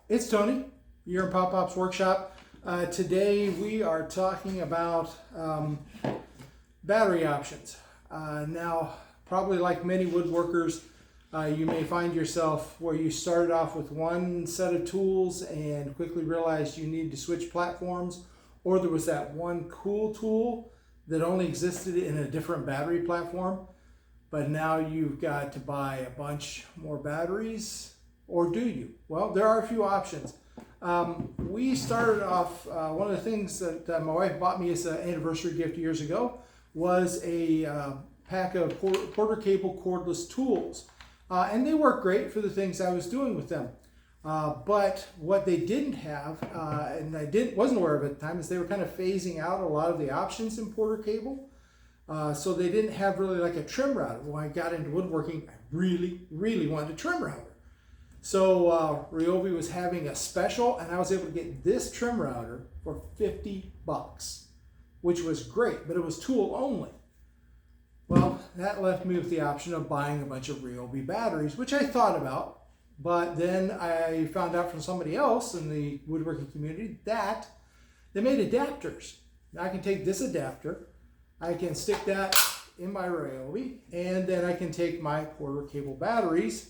It's Tony. You're in Pop Pop's workshop. Today we are talking about battery options. Now, probably like many woodworkers, you may find yourself where you started off with one set of tools and quickly realized you need to switch platforms, or there was that one cool tool that only existed in a different battery platform, but now you've got to buy a bunch more batteries. Or do you? Well, there are a few options. We started off, one of the things that my wife bought me as an anniversary gift years ago was a pack of quarter cable cordless tools. And they work great for the things I was doing with them. But what they didn't have, and I wasn't aware of at the time, is they were kind of phasing out a lot of the options in quarter cable. So they didn't have really like a trim router. When I got into woodworking, I really wanted a trim router. So Ryobi was having a special, and I was able to get this trim router for $50, which was great, but it was tool only. Well, that left me with the option of buying a bunch of Ryobi batteries, which I thought about, but then I found out from somebody else in the woodworking community that they made adapters. Now I can take this adapter, I can stick that in my Ryobi, and then I can take my quarter cable batteries,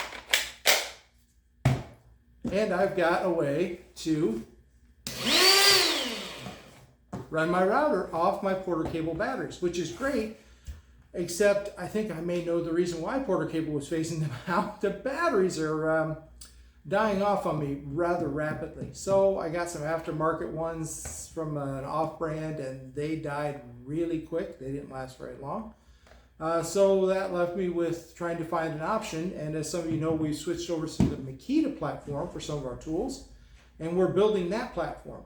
and I've got a way to run my router off my porter cable batteries, which is great, except I think I may know the reason why porter cable was phasing them out. The batteries are dying off on me rather rapidly. So I got some aftermarket ones from an off-brand, and they died really quick. They didn't last very long. So that left me with trying to find an option, and as some of you know, we've switched over to the Makita platform for some of our tools, and we're building that platform.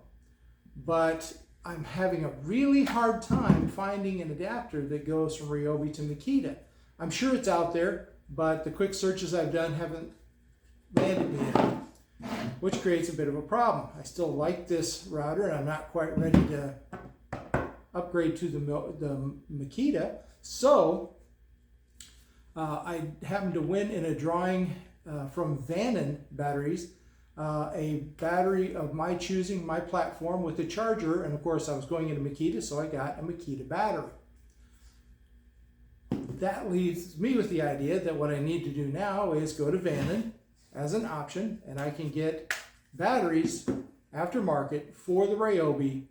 But I'm having a really hard time finding an adapter that goes from Ryobi to Makita. I'm sure it's out there, but the quick searches I've done haven't landed me in, which creates a bit of a problem. I still like this router, and I'm not quite ready to upgrade to the Makita. So I happened to win in a drawing from Vannon Batteries, a battery of my choosing, my platform with a charger, and of course I was going into Makita, so I got a Makita battery. That leaves me with the idea that what I need to do now is go to Vannon as an option, and I can get batteries aftermarket for the Ryobi,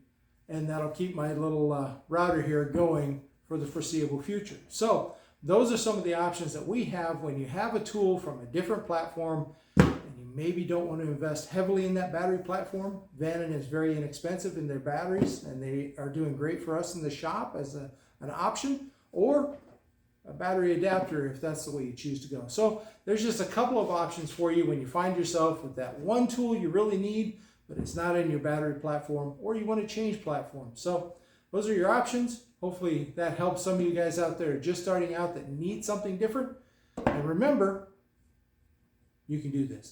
and that'll keep my little router here going for the foreseeable future. So those are some of the options that we have when you have a tool from a different platform and you maybe don't want to invest heavily in that battery platform. Vannon is very inexpensive in their batteries, and they are doing great for us in the shop as an option, or a battery adapter if that's the way you choose to go. So there's just a couple of options for you when you find yourself with that one tool you really need, but it's not in your battery platform, or you want to change platforms. So those are your options. Hopefully that helps some of you guys out there just starting out that need something different. And remember, you can do this.